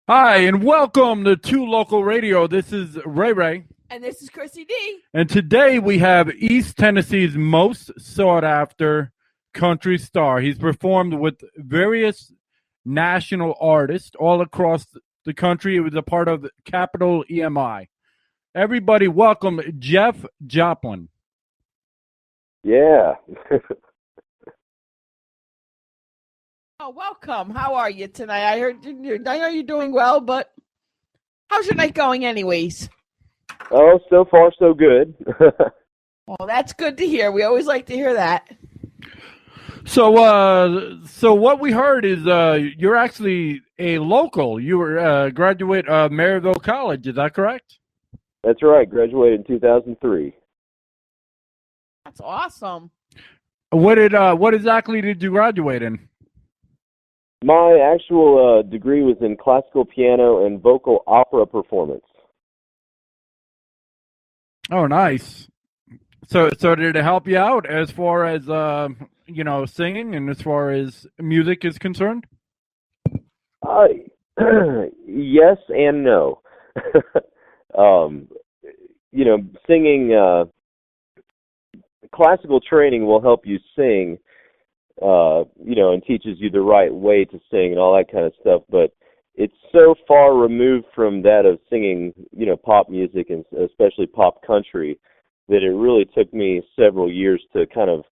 Hi, and welcome to Two Local Radio. This is Ray Ray. And this is Chrissy D. And today we have East Tennessee's most sought after country star. He's performed with various national artists all across the country. He was a part of Capital EMI. Everybody, welcome Jeff Jopling. Yeah. Oh, welcome. How are you tonight? I know you're doing well, but how's your night going anyways? Oh, so far so good. Well, that's good to hear. We always like to hear that. So what we heard is you're actually a local. You were a graduate of Maryville College. Is that correct? That's right. Graduated in 2003. That's awesome. What exactly did you graduate in? My actual degree was in classical piano and vocal opera performance. Oh, nice. So did it help you out as far as singing and as far as music is concerned? Yes and no. um, Singing, classical training will help you sing, and teaches you the right way to sing and all that kind of stuff, but it's so far removed from that of singing, pop music and especially pop country that it really took me several years to kind of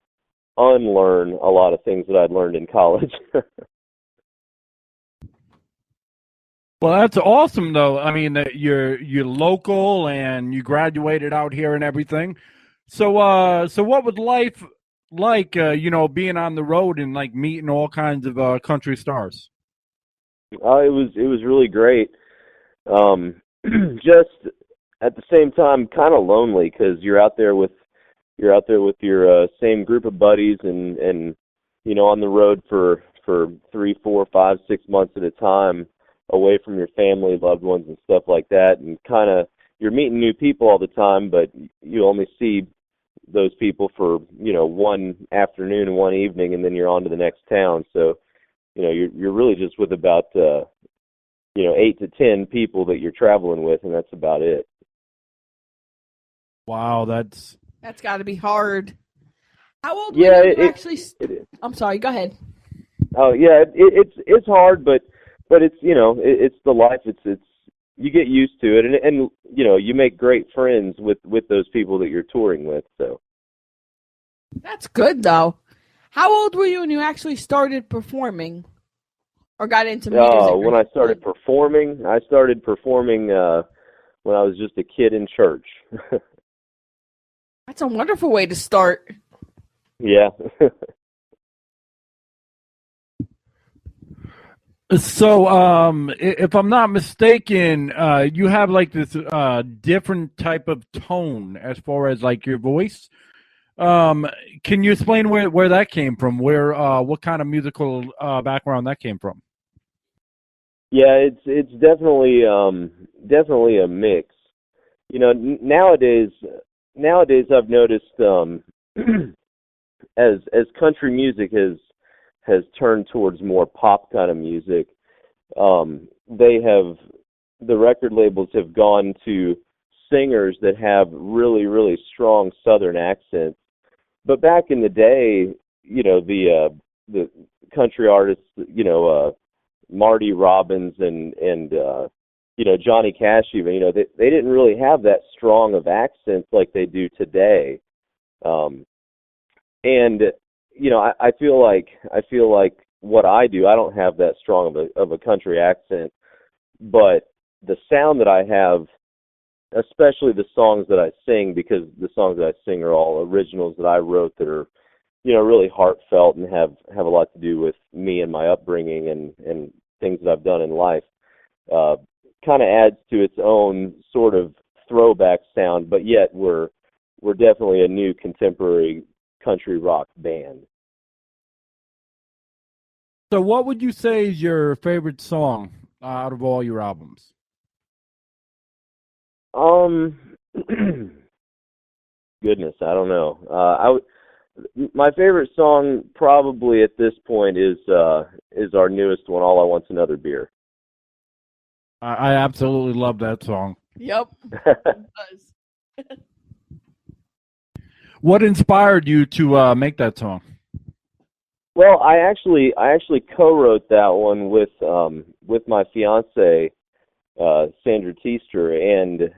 unlearn a lot of things that I'd learned in college. Well, that's awesome, though. I mean, that you're local and you graduated out here and everything. So what was life like? Being on the road and like meeting all kinds of country stars. It was really great. Just at the same time, kind of lonely because you're out there with your same group of buddies and on the road for 3, 4, 5, 6 months at a time, away from your family, loved ones, and stuff like that, and kind of you're meeting new people all the time, but you only see those people for one afternoon and one evening, and then you're on to the next town. So you're really just with about 8 to 10 people that you're traveling with, and that's about it. Wow, that's got to be hard. How old Yeah, were you actually? it is. I'm sorry. Go ahead. Oh yeah, it's hard, but it's it's the life. It's you get used to it, and you make great friends with those people that you're touring with. So That's good though. How old were you when you actually started performing or got into music? when I started performing, when I was just a kid in church. That's a wonderful way to start. Yeah. so. If I'm not mistaken, you have like this different type of tone as far as like your voice. Can you explain where that came from? What kind of musical background that came from? Yeah, it's definitely a mix. Nowadays I've noticed as country music has turned towards more pop kind of music, the record labels have gone to singers that have really, really strong Southern accents. But back in the day, the country artists, Marty Robbins and Johnny Cash even, they didn't really have that strong of accents like they do today. And I feel like what I do, I don't have that strong of a country accent, but the sound that I have, especially the songs that I sing, because the songs that I sing are all originals that I wrote that are really heartfelt and have a lot to do with me and my upbringing and things that I've done in life. Kind of adds to its own sort of throwback sound, but yet we're definitely a new contemporary country rock band. So, what would you say is your favorite song out of all your albums? Goodness, I don't know. My favorite song probably at this point is our newest one, "All I Want's Another Beer." I absolutely love that song. Yep. It does. What inspired you to make that song? Well, I actually co-wrote that one with my fiance Sandra Teaster, and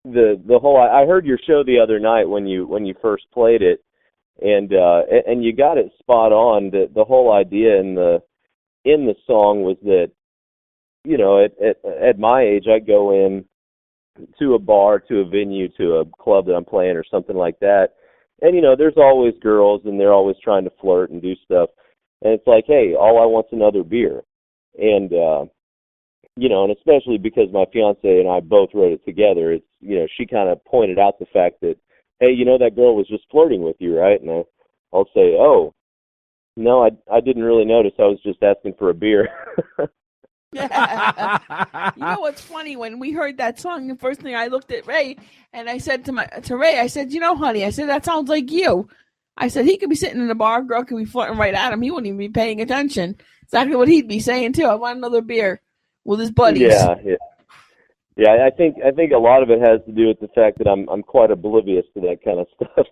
the whole I heard your show the other night when you first played it, and you got it spot on. The whole idea in the song was that, you know, at my age, I go in to a bar, to a venue, to a club that I'm playing or something like that, and, you know, there's always girls, and they're always trying to flirt and do stuff, and it's like, hey, all I want's another beer. And you know, and especially because my fiance and I both wrote it together, it's, you know, she kind of pointed out the fact that, hey, you know, that girl was just flirting with you, right? And I'll say, oh, no, I didn't really notice. I was just asking for a beer. Yeah. You know what's funny? When we heard that song, the first thing I looked at Ray and I said to Ray, I said, you know, honey, I said, that sounds like you. I said, he could be sitting in the bar, girl could be flirting right at him. He wouldn't even be paying attention. Exactly what he'd be saying too. I want another beer with his buddies. Yeah. I think a lot of it has to do with the fact that I'm quite oblivious to that kind of stuff.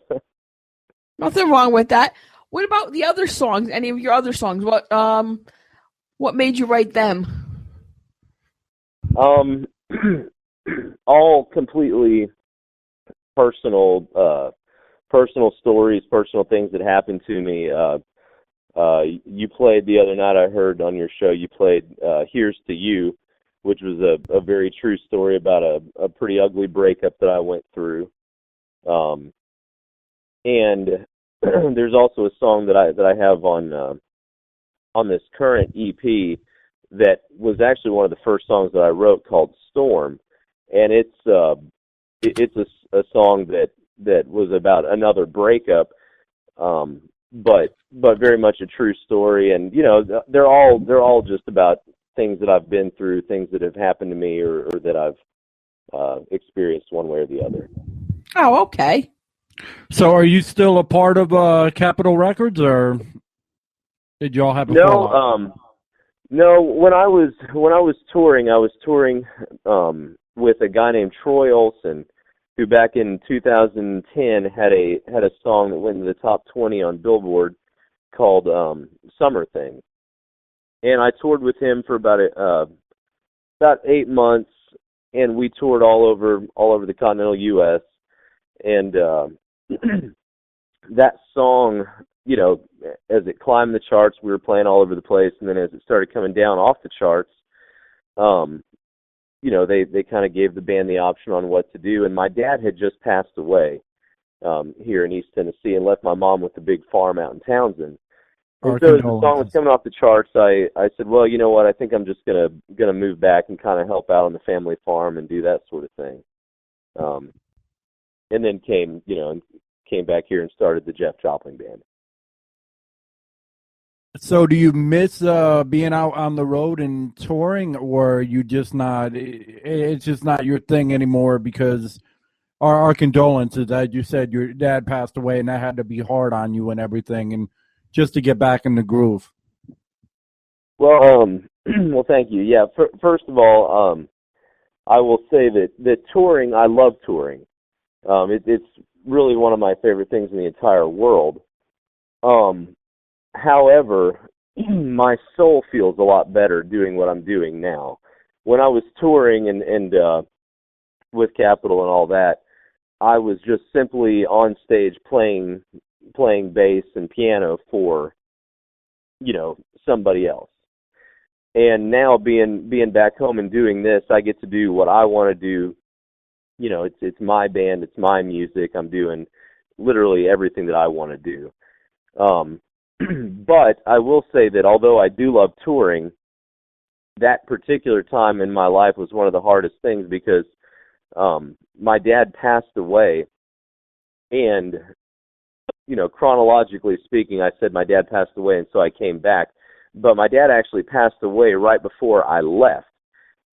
Nothing wrong with that. What about the other songs? Any of your other songs? What made you write them? All completely personal stories, personal things that happened to me. You played the other night, I heard on your show, you played Here's to You, which was a very true story about a pretty ugly breakup that I went through. And there's also a song that I have on this current EP that was actually one of the first songs that I wrote, called Storm, and it's a song that was about another breakup, but very much a true story. And, you know, they're all just about things that I've been through, things that have happened to me, or that I've experienced one way or the other. Oh, okay. So are you still a part of Capitol Records, or did you all have a fallout? No, when I was touring, I was touring with a guy named Troy Olson, who back in 2010 had a song that went into the top 20 on Billboard called Summer Thing. And I toured with him for about 8 months, and we toured all over the continental US. And that song, you know, as it climbed the charts, we were playing all over the place, and then as it started coming down off the charts, you know, they kind of gave the band the option on what to do. And my dad had just passed away here in East Tennessee, and left my mom with a big farm out in Townsend. And so as the song was coming off the charts, I said, well, you know what, I think I'm just gonna move back and kind of help out on the family farm and do that sort of thing. And then came back here and started the Jeff Jopling Band. So do you miss being out on the road and touring, or you just not? It's just not your thing anymore because our condolences. As you said, your dad passed away, and that had to be hard on you and everything, and just to get back in the groove. Well, well, thank you. Yeah, first of all, I will say that touring, I love touring. It's really one of my favorite things in the entire world. However, my soul feels a lot better doing what I'm doing now. When I was touring and with Capitol and all that, I was just simply on stage playing bass and piano for, you know, somebody else. And now being back home and doing this, I get to do what I want to do. You know, it's my band, it's my music. I'm doing literally everything that I want to do. But I will say that although I do love touring, that particular time in my life was one of the hardest things because my dad passed away. And, you know, chronologically speaking, I said my dad passed away, and so I came back. But my dad actually passed away right before I left.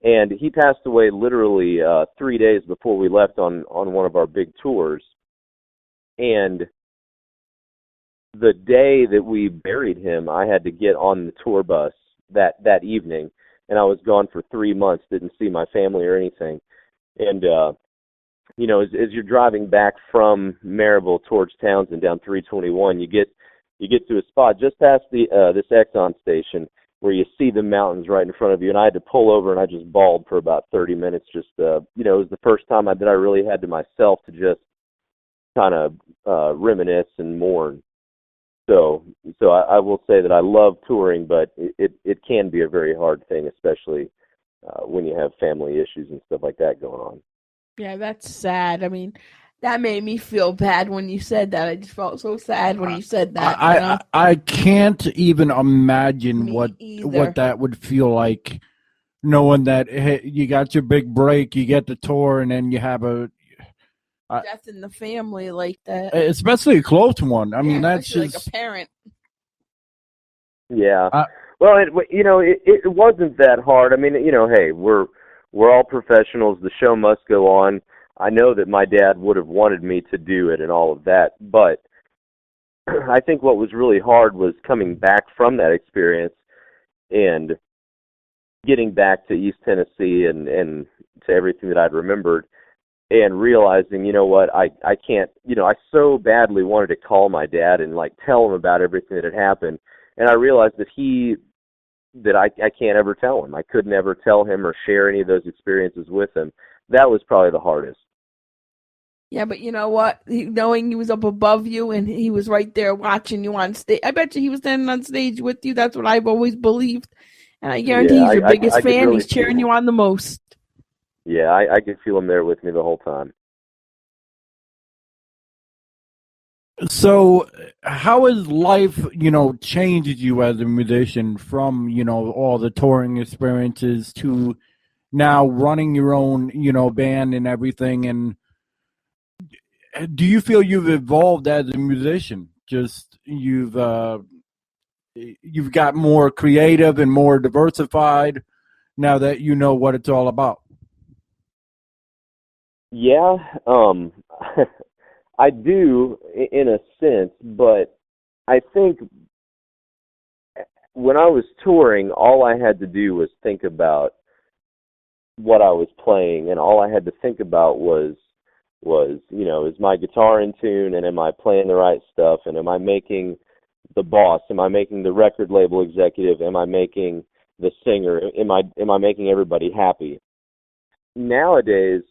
And he passed away literally 3 days before we left on one of our big tours. And the day that we buried him, I had to get on the tour bus that evening and I was gone for 3 months, didn't see my family or anything. And as you're driving back from Maryville towards Townsend down 321, you get to a spot just past this Exxon station where you see the mountains right in front of you, and I had to pull over, and I just bawled for about 30 minutes. Just it was the first time that I really had to myself to just kind of reminisce and mourn. So I will say that I love touring, but it can be a very hard thing, especially when you have family issues and stuff like that going on. Yeah, that's sad. I mean, that made me feel bad when you said that. I just felt so sad when you said that. I can't even imagine Me what either. that would feel like, knowing that, hey, you got your big break, you get the tour, and then you have a Death in the family like that. especially a close one. I mean, that's especially just like a parent. Yeah. Well, it wasn't that hard. I mean, hey, we're all professionals. The show must go on. I know that my dad would have wanted me to do it and all of that, but I think what was really hard was coming back from that experience and getting back to East Tennessee and to everything that I'd remembered, and realizing, you know what, I can't, I so badly wanted to call my dad and like tell him about everything that had happened, and I realized that I can't ever tell him. I could never tell him or share any of those experiences with him. That was probably the hardest. Yeah, but you know what? Knowing he was up above you and he was right there watching you on stage. I bet you he was standing on stage with you. That's what I've always believed. And I guarantee he's your biggest fan. Really, he's cheering you on the most. Yeah, I could feel him there with me the whole time. So how has life, changed you as a musician from, all the touring experiences to now running your own, band and everything? And do you feel you've evolved as a musician? Just you've got more creative and more diversified now that you know what it's all about? Yeah, I do in a sense, but I think when I was touring, all I had to do was think about what I was playing, and all I had to think about was is my guitar in tune, and am I playing the right stuff, and am I making the boss, am I making the record label executive, am I making the singer, am I making everybody happy? Nowadays,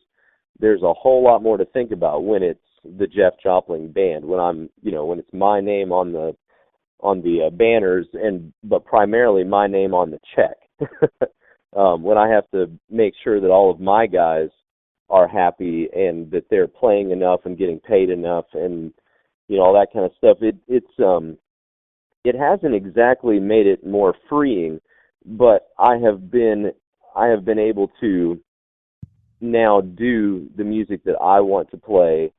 there's a whole lot more to think about when it's the Jeff Jopling band, when I'm, when it's my name on the banners, but primarily my name on the check. When I have to make sure that all of my guys are happy and that they're playing enough and getting paid enough, and all that kind of stuff. It hasn't exactly made it more freeing, but I have been able to now do the music that I want to play,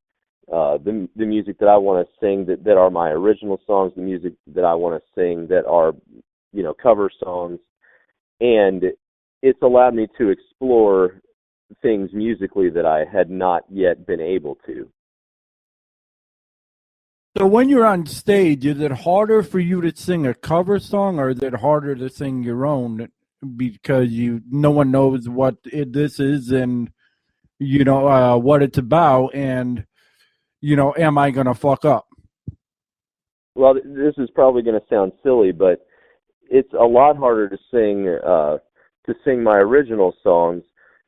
the music that I want to sing that are my original songs, the music that I want to sing that are cover songs, and it's allowed me to explore things musically that I had not yet been able to. So when you're on stage, is it harder for you to sing a cover song, or is it harder to sing your own because no one knows what this is and what it's about, and am I gonna fuck up? Well, this is probably going to sound silly, but it's a lot harder to sing my original songs,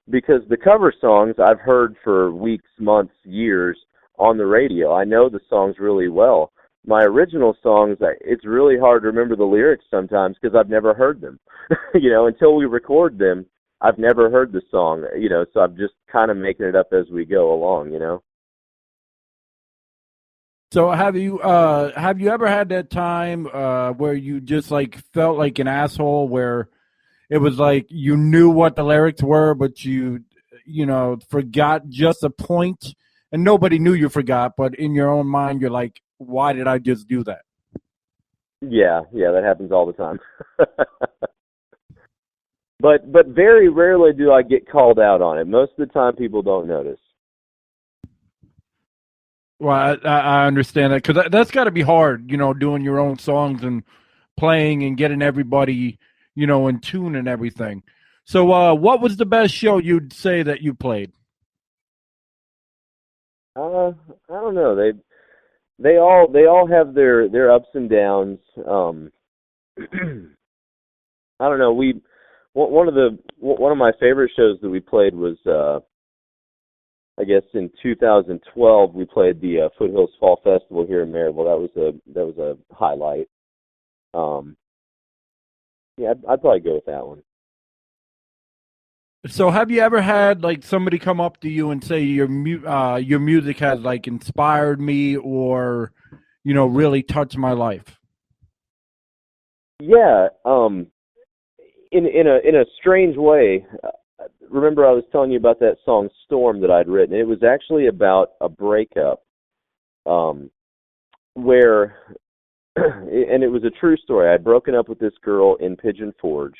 because the cover songs I've heard for weeks, months, years on the radio. I know the songs really well. My original songs, it's really hard to remember the lyrics sometimes because I've never heard them. Until we record them, I've never heard the song, so I'm just kind of making it up as we go along, So have you ever had that time where you just like felt like an asshole, where it was like you knew what the lyrics were, but you forgot just a point, and nobody knew you forgot, but in your own mind you're like, why did I just do that? Yeah, that happens all the time. But very rarely do I get called out on it. Most of the time people don't notice. Well, I understand that, because that's got to be hard, doing your own songs and playing and getting everybody, in tune and everything. So, what was the best show you'd say that you played? I don't know. They all have their ups and downs. I don't know. One of my favorite shows that we played was I guess in 2012 we played the Foothills Fall Festival here in Maryville. That was a highlight. Yeah, I'd probably go with that one. So, have you ever had like somebody come up to you and say your music has like inspired me or really touched my life? Yeah, in a strange way. Remember I was telling you about that song Storm that I'd written. It was actually about a breakup, where, and it was a true story. I'd broken up with this girl in Pigeon Forge,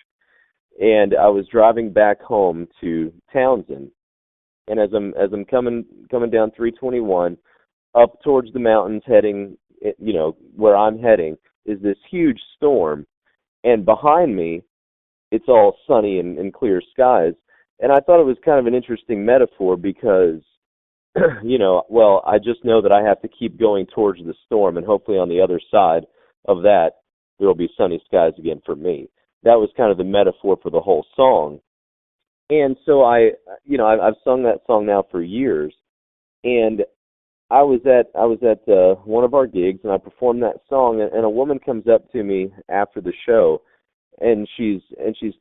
and I was driving back home to Townsend. And as I'm coming down 321 up towards the mountains, heading, where I'm heading, is this huge storm, and behind me, it's all sunny and clear skies. And I thought it was kind of an interesting metaphor because, I just know that I have to keep going towards the storm, and hopefully on the other side of that, there will be sunny skies again for me. That was kind of the metaphor for the whole song. And so I've sung that song now for years, and I was at one of our gigs, and I performed that song, and a woman comes up to me after the show, and she's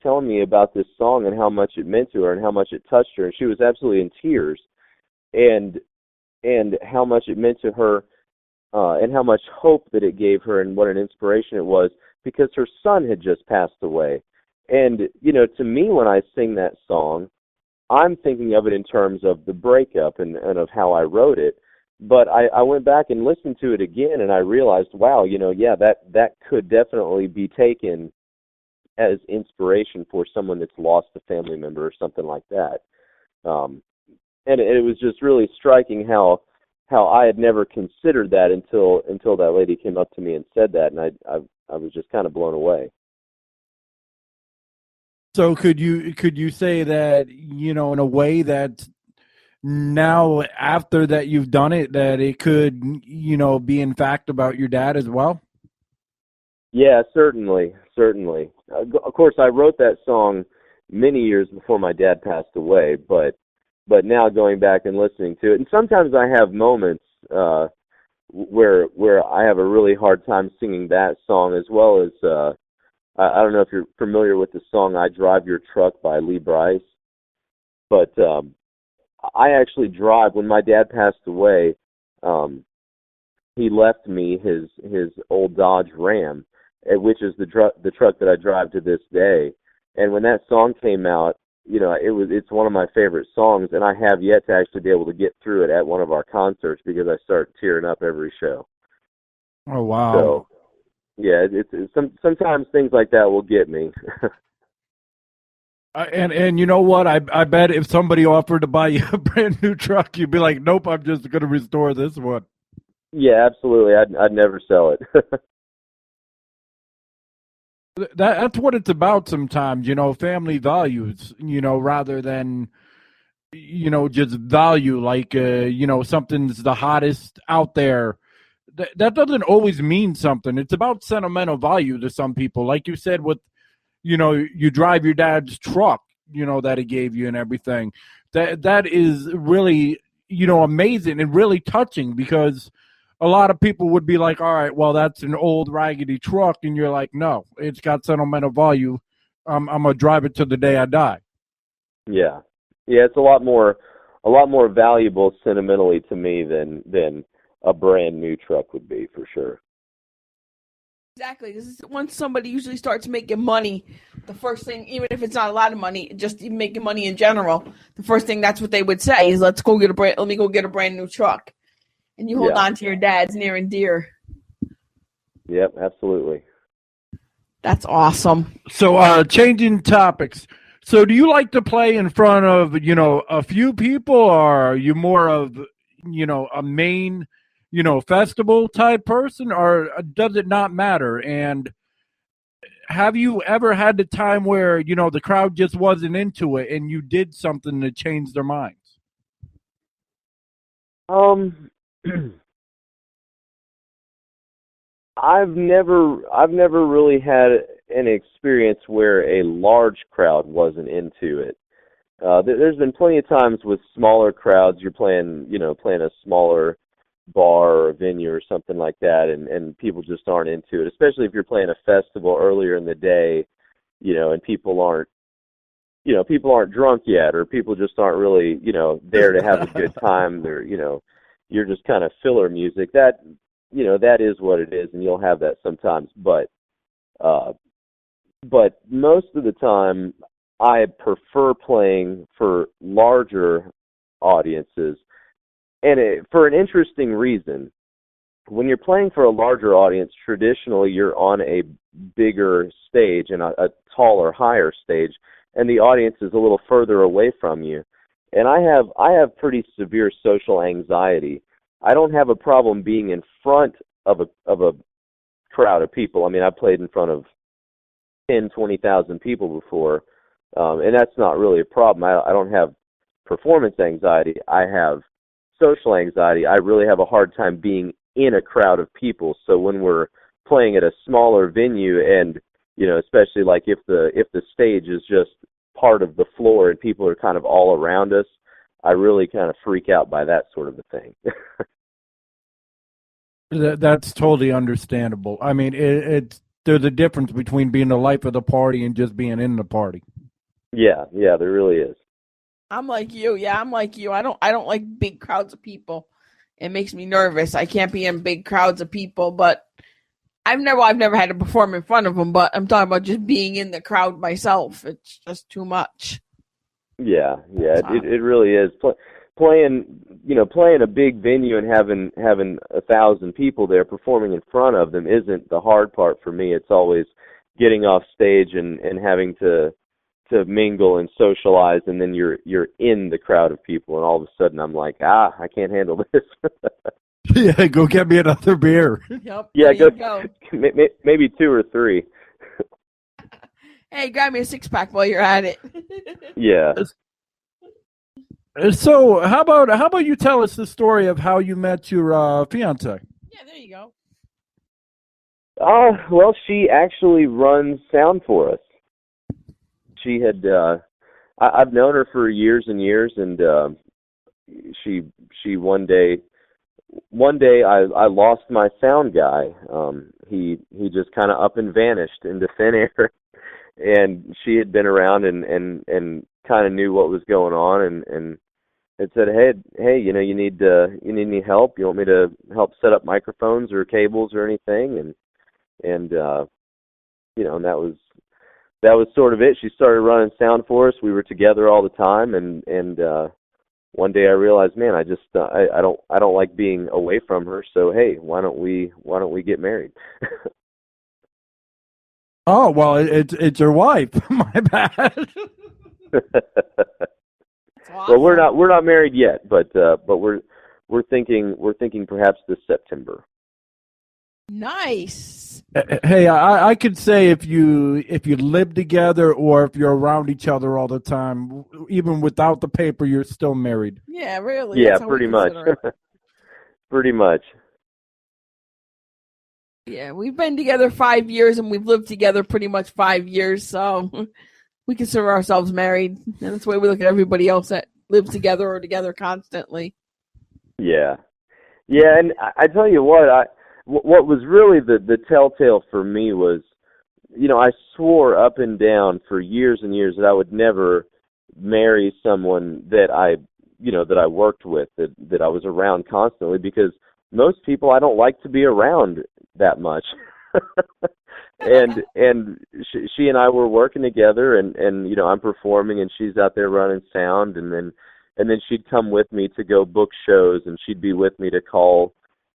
telling me about this song and how much it meant to her and how much it touched her, and she was absolutely in tears, and how much it meant to her, and how much hope that it gave her, and what an inspiration it was, because her son had just passed away. And to me, when I sing that song, I'm thinking of it in terms of the breakup and of how I wrote it. But I went back and listened to it again, and I realized, wow, that could definitely be taken as inspiration for someone that's lost a family member or something like that. And it was just really striking how I had never considered that until that lady came up to me and said that, and I was just kind of blown away. So could you say that, in a way that now after that you've done it, that it could, be in fact about your dad as well? Yeah, certainly. Of course, I wrote that song many years before my dad passed away, but now going back and listening to it, and sometimes I have moments where I have a really hard time singing that song, as well as I don't know if you're familiar with the song "I Drive Your Truck" by Lee Brice, but I actually drive. When my dad passed away, he left me his old Dodge Ram, which is the truck that I drive to this day. And when that song came out, it's one of my favorite songs, and I have yet to actually be able to get through it at one of our concerts because I start tearing up every show. Oh, wow. So, yeah, sometimes things like that will get me. And you know what? I bet if somebody offered to buy you a brand new truck, you'd be like, nope, I'm just going to restore this one. Yeah, absolutely. I'd never sell it. That's what it's about sometimes, family values, rather than, just value, like, something's the hottest out there. That doesn't always mean something. It's about sentimental value to some people. Like you said, with, you drive your dad's truck, that he gave you and everything. That is really, amazing and really touching, because a lot of people would be like, all right, well, that's an old raggedy truck. And you're like, no, it's got sentimental value. I'm going to drive it to the day I die. Yeah. Yeah, it's a lot more valuable sentimentally to me than a brand new truck would be, for sure. Exactly. This is once somebody usually starts making money, the first thing, even if it's not a lot of money, just even making money in general, the first thing that's what they would say is, let me go get a brand new truck. And you hold on to your dad's near and dear. Yep, absolutely. That's awesome. So, changing topics. So, do you like to play in front of, a few people, or are you more of, a main, festival type person, or does it not matter? And have you ever had the time where, the crowd just wasn't into it and you did something to change their minds? I've never really had an experience where a large crowd wasn't into it. There's been plenty of times with smaller crowds, you're playing a smaller bar or a venue or something like that, and people just aren't into it, especially if you're playing a festival earlier in the day, and people aren't drunk yet, or people just aren't really, there to have a good time. They're, you're just kind of filler music. That is what it is, and you'll have that sometimes. But most of the time, I prefer playing for larger audiences, and for an interesting reason. When you're playing for a larger audience, traditionally you're on a bigger stage and a taller, higher stage, and the audience is a little further away from you. And I have pretty severe social anxiety. I don't have a problem being in front of a crowd of people. I mean, I've played in front of 10,000-20,000 people before, and that's not really a problem. I don't have performance anxiety. I have social anxiety. I really have a hard time being in a crowd of people. So when we're playing at a smaller venue, and especially like if the stage is just part of the floor and people are kind of all around us, I really kind of freak out by that sort of a thing. That's totally understandable. I mean, there's a difference between being the life of the party and just being in the party. Yeah, there really is. I'm like you. Yeah, I'm like you. I don't like big crowds of people. It makes me nervous. I can't be in big crowds of people, but I've never had to perform in front of them, but I'm talking about just being in the crowd myself. It's just too much. Yeah, it really is. Playing a big venue and having 1,000 people there, performing in front of them isn't the hard part for me. It's always getting off stage and having to mingle and socialize, and then you're in the crowd of people, and all of a sudden I'm like, I can't handle this. Yeah, go get me another beer. Yep. Yeah, go. Maybe 2 or 3. Hey, grab me a 6-pack while you're at it. Yeah. So how about you tell us the story of how you met your fiance? Yeah, there you go. Well, she actually runs sound for us. She had I've known her for years and years, and she one day I lost my sound guy. He just kind of up and vanished into thin air, and she had been around and kind of knew what was going on, and it said, hey, you need any help? You want me to help set up microphones or cables or anything? And that was sort of it. She started running sound for us. We were together all the time, and one day I realized, man, I just I don't like being away from her. So hey, why don't we get married? Oh well, it's your wife. My bad. Well, we're not married yet, but we're thinking perhaps this September. Nice. Hey, I could say if you live together or if you're around each other all the time, even without the paper, you're still married. Yeah, really. Yeah, pretty much. Pretty much. Yeah, we've been together 5 years, and we've lived together pretty much 5 years, so we consider ourselves married. And that's the way we look at everybody else that lives together or together constantly. Yeah, and I tell you what was really the telltale for me was, I swore up and down for years and years that I would never marry someone that I worked with, that I was around constantly, because most people I don't like to be around that much. and she and I were working together, and I'm performing and she's out there running sound, and then she'd come with me to go book shows, and she'd be with me to call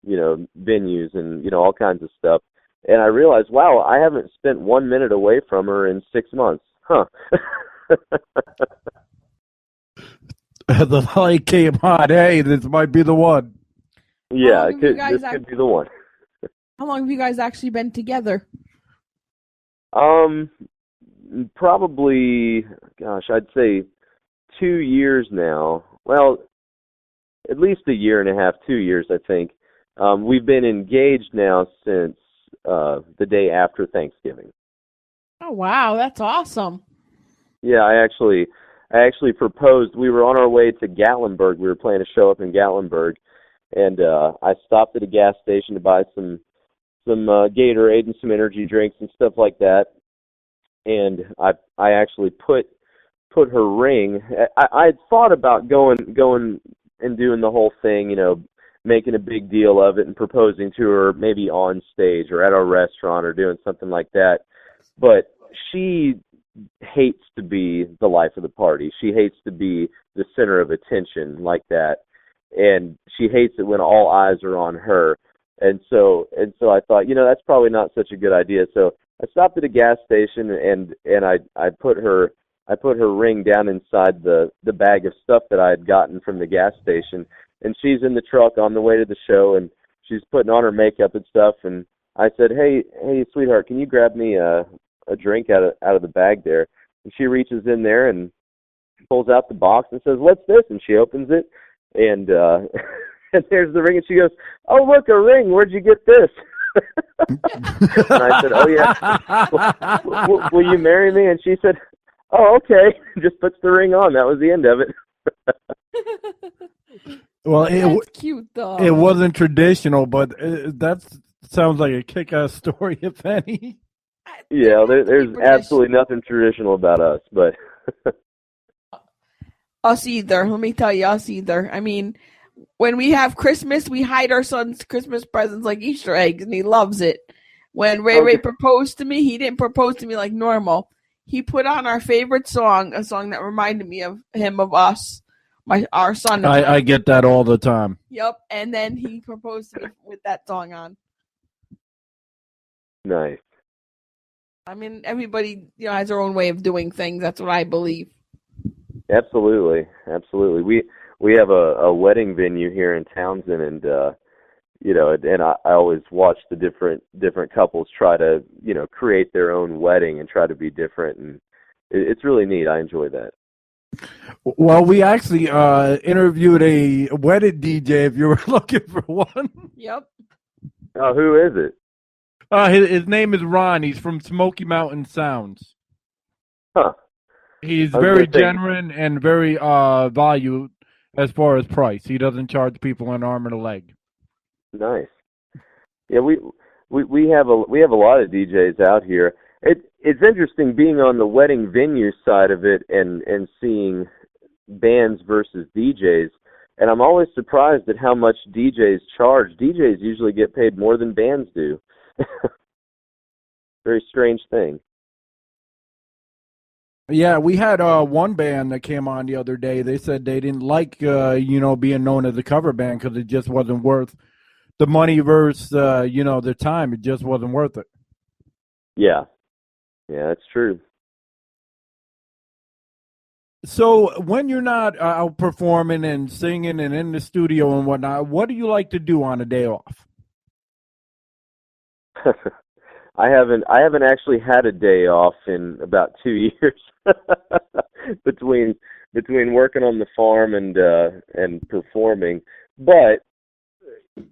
venues and all kinds of stuff. And I realized, wow, I haven't spent 1 minute away from her in 6 months. Huh. The light came on. Hey, this might be the one. Yeah, this could be the one. How long have you guys actually been together? Probably, gosh, I'd say 2 years now. Well, at least a year and a half, 2 years, I think. We've been engaged now since the day after Thanksgiving. Oh wow, that's awesome. Yeah, I actually proposed. We were on our way to Gatlinburg. We were playing a show up in Gatlinburg, and I stopped at a gas station to buy some Gatorade and some energy drinks and stuff like that. And I actually put her ring. I had thought about going and doing the whole thing, making a big deal of it and proposing to her maybe on stage or at a restaurant or doing something like that. But she hates to be the life of the party. She hates to be the center of attention like that. And she hates it when all eyes are on her. And so I thought, that's probably not such a good idea. So I stopped at a gas station and I put her ring down inside the bag of stuff that I had gotten from the gas station, and she's in the truck on the way to the show, and she's putting on her makeup and stuff, and I said, hey sweetheart, can you grab me a drink out of the bag there? And she reaches in there and pulls out the box and says, "What's this?" And she opens it, and and there's the ring, and she goes, "Oh, look, a ring, where'd you get this?" And I said, "Oh yeah, will you marry me?" And she said, "Oh, okay." Just puts the ring on. That was the end of it. Well, That's cute though. it wasn't traditional, but that sounds like a kick-ass story, if any. Yeah, there's absolutely nothing traditional about us, but us either. Let me tell you, us either. I mean, when we have Christmas, we hide our son's Christmas presents like Easter eggs, and he loves it. When Ray proposed to me, he didn't propose to me like normal. He put on our favorite song, a song that reminded me of him, of us, our son. I get that all the time. Yep, and then he proposed to me with that song on. Nice. I mean, everybody has their own way of doing things. That's what I believe. Absolutely. We have a wedding venue here in Townsend, and and I always watch the different couples try to create their own wedding and try to be different, and it's really neat. I enjoy that. Well, we actually interviewed a wedded DJ. If you were looking for one. Yep. Oh, who is it? His name is Ron. He's from Smoky Mountain Sounds. Huh. He's very genuine and very valued as far as price. He doesn't charge people an arm and a leg. Nice. Yeah, we have a lot of DJs out here. It's interesting being on the wedding venue side of it and seeing bands versus DJs. And I'm always surprised at how much DJs charge. DJs usually get paid more than bands do. Very strange thing. Yeah, we had one band that came on the other day. They said they didn't like being known as a cover band because it just wasn't worth the money versus the time. It just wasn't worth it. Yeah, that's true. So when you're not out performing and singing and in the studio and whatnot, what do you like to do on a day off? I haven't actually had a day off in about 2 years between working on the farm and performing. But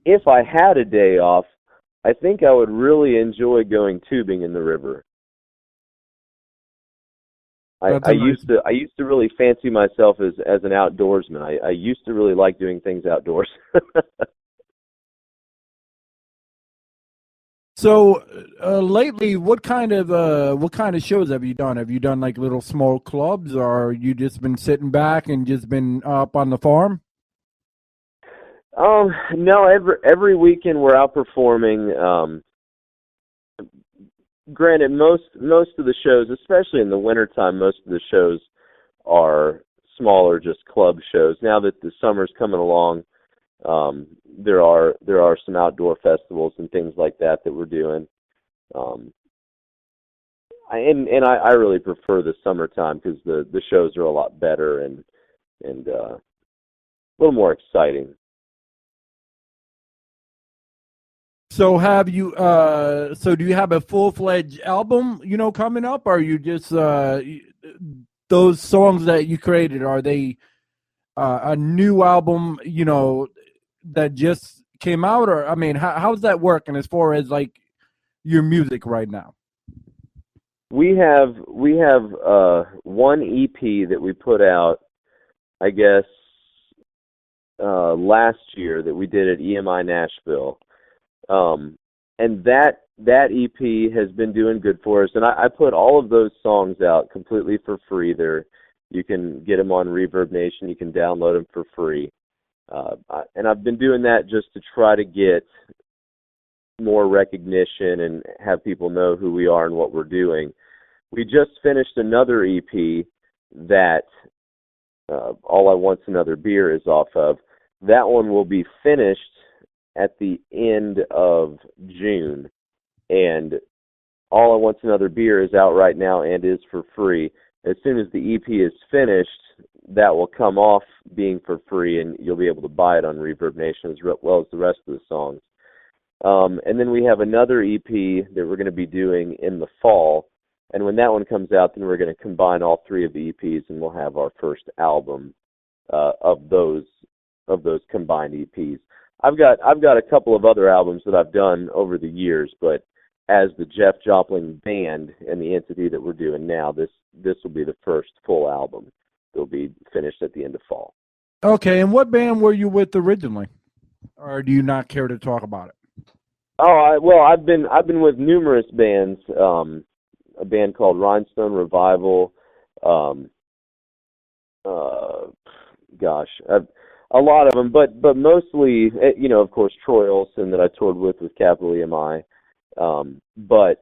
if I had a day off, I think I would really enjoy going tubing in the river. I used to really fancy myself as an outdoorsman. I used to really like doing things outdoors. So lately, what kind of shows have you done? Have you done like little small clubs, or you just been sitting back and just been up on the farm? No, every weekend we're out performing. Granted, most of the shows, especially in the wintertime, most of the shows are smaller, just club shows. Now that the summer's coming along, there are some outdoor festivals and things like that we're doing. I really prefer the summertime because the shows are a lot better and a little more exciting. So have you? So do you have a full-fledged album? Coming up? Or are you just those songs that you created? Are they a new album? That just came out, or I mean, how's that working as far as like your music right now? We have one EP that we put out, I guess, last year that we did at EMI Nashville, and that EP has been doing good for us. And I put all of those songs out completely for free. You can get them on Reverb Nation. You can download them for free. And I've been doing that just to try to get more recognition and have people know who we are and what we're doing. We just finished another EP that All I Want's Another Beer is off of. That one will be finished at the end of June, and All I Want's Another Beer is out right now and is for free. As soon as the EP is finished, that will come off being for free, and you'll be able to buy it on Reverb Nation as well as the rest of the songs. And then we have another EP that we're going to be doing in the fall, and when that one comes out, then we're going to combine all three of the EPs, and we'll have our first album of those combined EPs. I've got a couple of other albums that I've done over the years, but as the Jeff Jopling band and the entity that we're doing now, this will be the first full album. It'll be finished at the end of fall. Okay, and what band were you with originally, or do you not care to talk about it? Oh, I've been with numerous bands. A band called Rhinestone Revival. A lot of them, but mostly, of course, Troy Olson that I toured with Capital EMI. But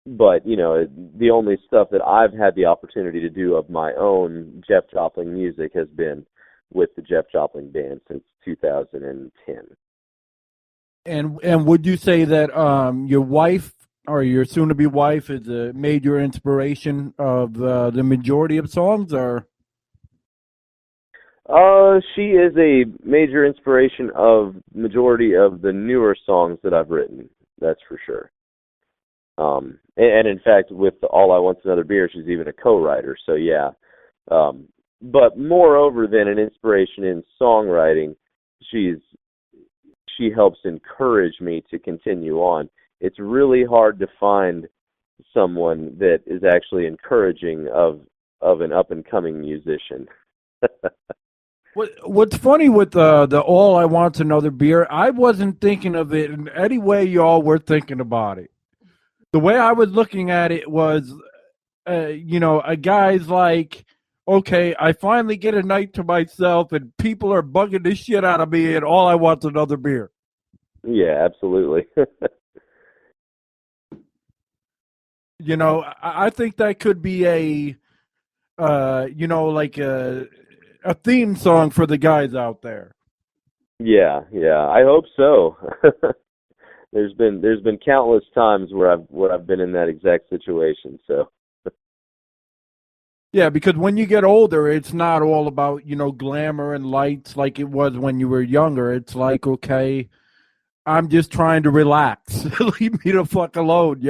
the only stuff that I've had the opportunity to do of my own Jeff Jopling music has been with the Jeff Jopling band since 2010. And would you say that your wife or your soon-to-be wife is a major inspiration of the majority of songs, or? She is a major inspiration of majority of the newer songs that I've written. That's for sure. And in fact, with All I Want's Another Beer, she's even a co-writer. So yeah. But moreover than an inspiration in songwriting, she helps encourage me to continue on. It's really hard to find someone that is actually encouraging of an up and coming musician. What's funny with the All I Want's Another Beer, I wasn't thinking of it in any way y'all were thinking about it. The way I was looking at it was, a guy's like, okay, I finally get a night to myself and people are bugging the shit out of me and all I want's another beer. Yeah, absolutely. I think that could be a theme song for the guys out there. Yeah, I hope so. There's been countless times where I've been in that exact situation. So. Yeah, because when you get older, it's not all about glamour and lights like it was when you were younger. It's like, okay, I'm just trying to relax. Leave me the fuck alone,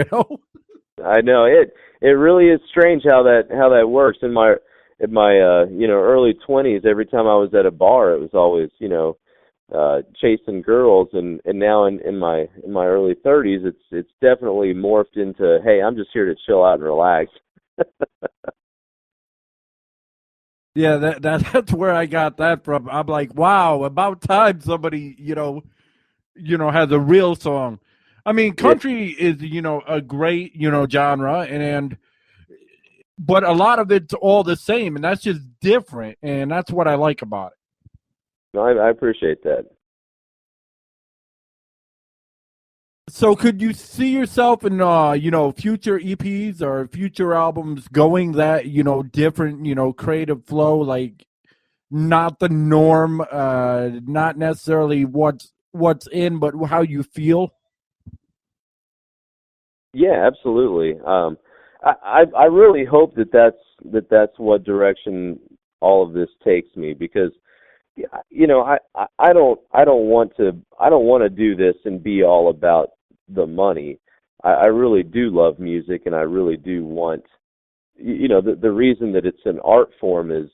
I know it really is strange how that works. In my early 20s, every time I was at a bar, it was always chasing girls, and now in my early 30s, it's definitely morphed into, hey, I'm just here to chill out and relax. Yeah, that's where I got that from. I'm like, wow, about time somebody has a real song. I mean, country is a great genre, but a lot of it's all the same, and that's just different, and that's what I like about it. No, I appreciate that. So could you see yourself in future EPs or future albums going that different creative flow, like not the norm, not necessarily what's in, but how you feel? Yeah, absolutely. I really hope that's what direction all of this takes me, because I don't want to do this and be all about the money. I really do love music, and I really do want, the reason that it's an art form is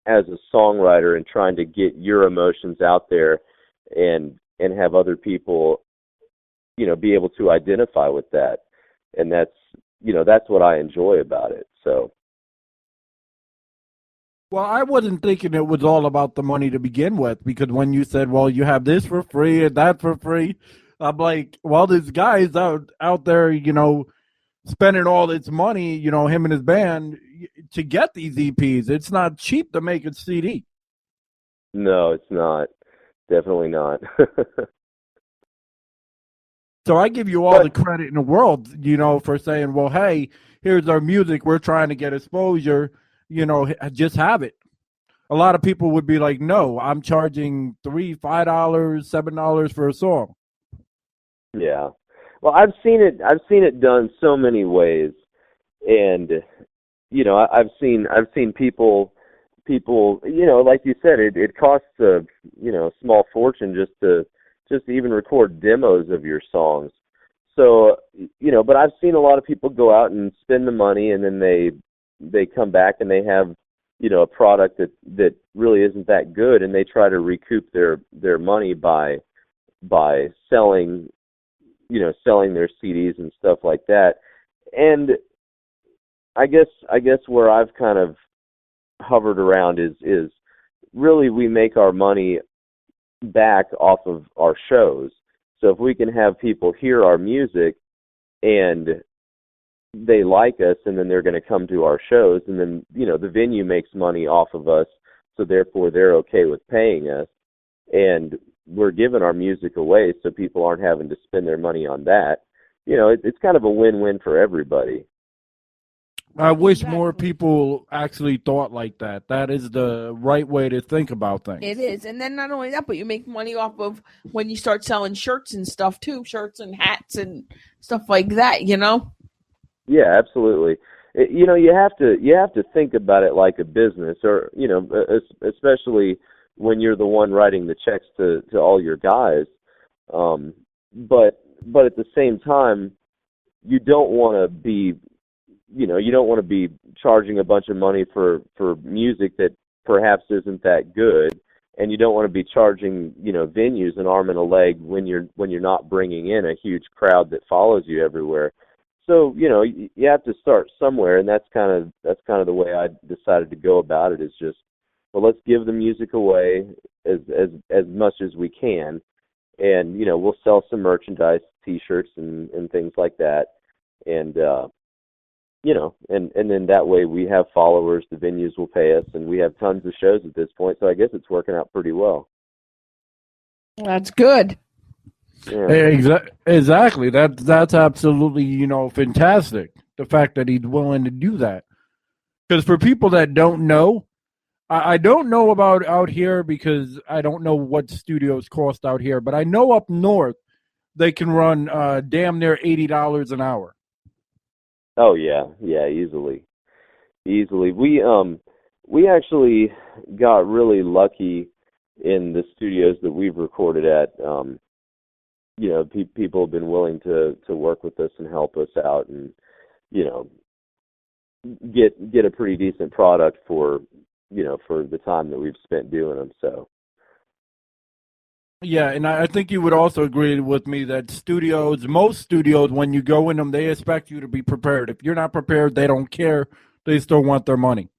as a songwriter and trying to get your emotions out there and have other people, be able to identify with that. And that's what I enjoy about it. So. Well, I wasn't thinking it was all about the money to begin with, because when you said, well, you have this for free and that for free, I'm like, well, this guy's out there, spending all this money, him and his band, to get these EPs. It's not cheap to make a CD. No, it's not. Definitely not. So I give you all the credit in the world, for saying, well, hey, here's our music. We're trying to get exposure. Just have it. A lot of people would be like, no, I'm charging $3, $5, $7 for a song. Yeah. Well, I've seen it done so many ways. And, I've seen people, like you said, it costs a small fortune just to even record demos of your songs. So, but I've seen a lot of people go out and spend the money, and then they come back and they have, a product that really isn't that good, and they try to recoup their money by selling their CDs and stuff like that. And I guess where I've kind of hovered around is really we make our money back off of our shows. So if we can have people hear our music and they like us, and then they're going to come to our shows, and then, the venue makes money off of us, so therefore they're okay with paying us, and we're giving our music away so people aren't having to spend their money on that. It's kind of a win-win for everybody. I wish more people actually thought like that. That is the right way to think about things. It is. And then not only that, but you make money off of when you start selling shirts and stuff too, shirts and hats and stuff like that, Yeah, absolutely. You have to think about it like a business, or especially when you're the one writing the checks to all your guys. But at the same time, you don't want to be charging a bunch of money for music that perhaps isn't that good, and you don't want to be charging venues an arm and a leg when you're not bringing in a huge crowd that follows you everywhere. So you have to start somewhere, and that's kind of the way I decided to go about it. Is just, well, let's give the music away as much as we can, and we'll sell some merchandise, T-shirts and things like that, and and then that way we have followers, the venues will pay us, and we have tons of shows at this point. So I guess it's working out pretty well. That's good. Yeah. Exactly. That's absolutely, fantastic. The fact that he's willing to do that. Because for people that don't know, I don't know about out here because I don't know what studios cost out here, but I know up north they can run damn near $80 an hour. Oh yeah, easily. We actually got really lucky in the studios that we've recorded at. People have been willing to work with us and help us out, and get a pretty decent product for the time that we've spent doing them. So. Yeah, and I think you would also agree with me that most studios, when you go in them, they expect you to be prepared. If you're not prepared, they don't care. They still want their money.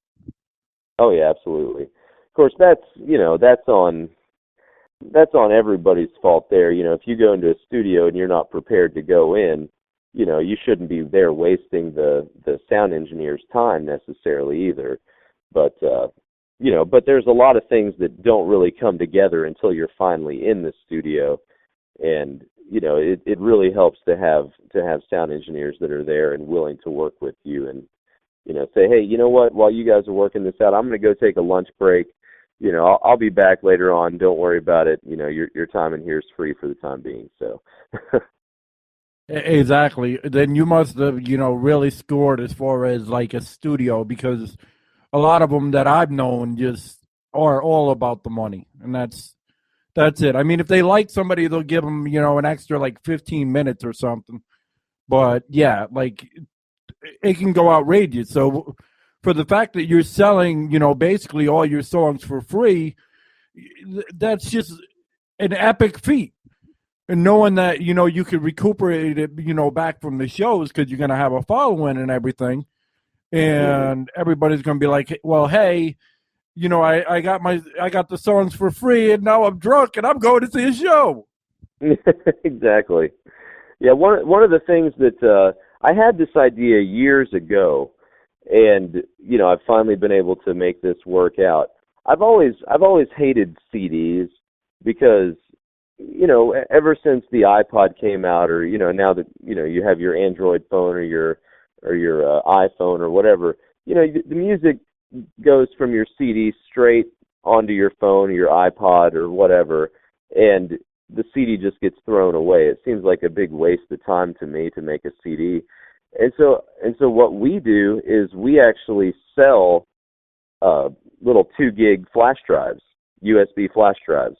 Oh yeah, absolutely. Of course, that's on everybody's fault there. If you go into a studio and you're not prepared to go in, you shouldn't be there wasting the sound engineer's time necessarily either. But but there's a lot of things that don't really come together until you're finally in the studio, and it really helps to have sound engineers that are there and willing to work with you, and say, hey, you know what, while you guys are working this out, I'm going to go take a lunch break. I'll be back later on. Don't worry about it. Your time in here is free for the time being. So. Exactly. Then you must have, really scored as far as like a studio, because a lot of them that I've known just are all about the money, and that's it. I mean, if they like somebody, they'll give them, an extra like 15 minutes or something. But yeah, like it can go outrageous. So for the fact that you're selling, basically all your songs for free, that's just an epic feat. And knowing that, you could recuperate it, back from the shows because you're going to have a following and everything. And everybody's going to be like, well, hey, I got the songs for free and now I'm drunk and I'm going to see a show. Exactly. Yeah, one of the things that I had this idea years ago, and I've finally been able to make this work out. I've always hated CDs because ever since the iPod came out, or now that you have your Android phone or your iPhone or whatever, the music goes from your CD straight onto your phone or your iPod or whatever, and the CD just gets thrown away. It seems like a big waste of time to me to make a CD. And so what we do is we actually sell little 2 gig flash drives, USB flash drives.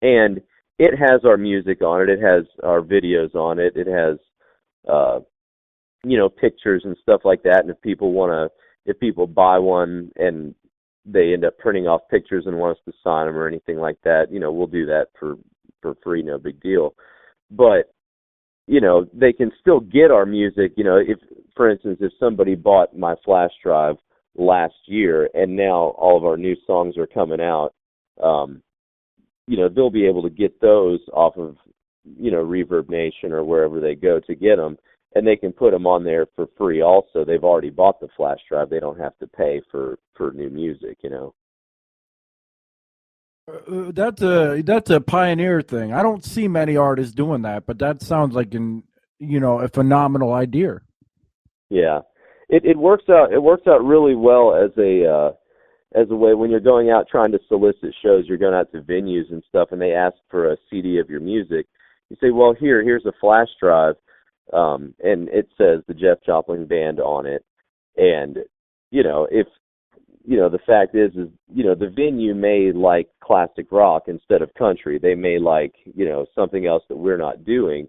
And it has our music on it. It has our videos on it. It has, pictures and stuff like that. And if people buy one and they end up printing off pictures and want us to sign them or anything like that, we'll do that for free, no big deal. But, they can still get our music, if, for instance, if somebody bought my flash drive last year and now all of our new songs are coming out, they'll be able to get those off of, Reverb Nation or wherever they go to get them, and they can put them on there for free also. They've already bought the flash drive. They don't have to pay for new music, That's a pioneer thing. I don't see many artists doing that, but that sounds like a phenomenal idea. Yeah, it works out. It works out really well as a way when you're going out trying to solicit shows. You're going out to venues and stuff, and they ask for a CD of your music. You say, well, here's a flash drive, and it says the Jeff Jopling Band on it. And if the fact is the venue may like classic rock instead of country. They may like, something else that we're not doing.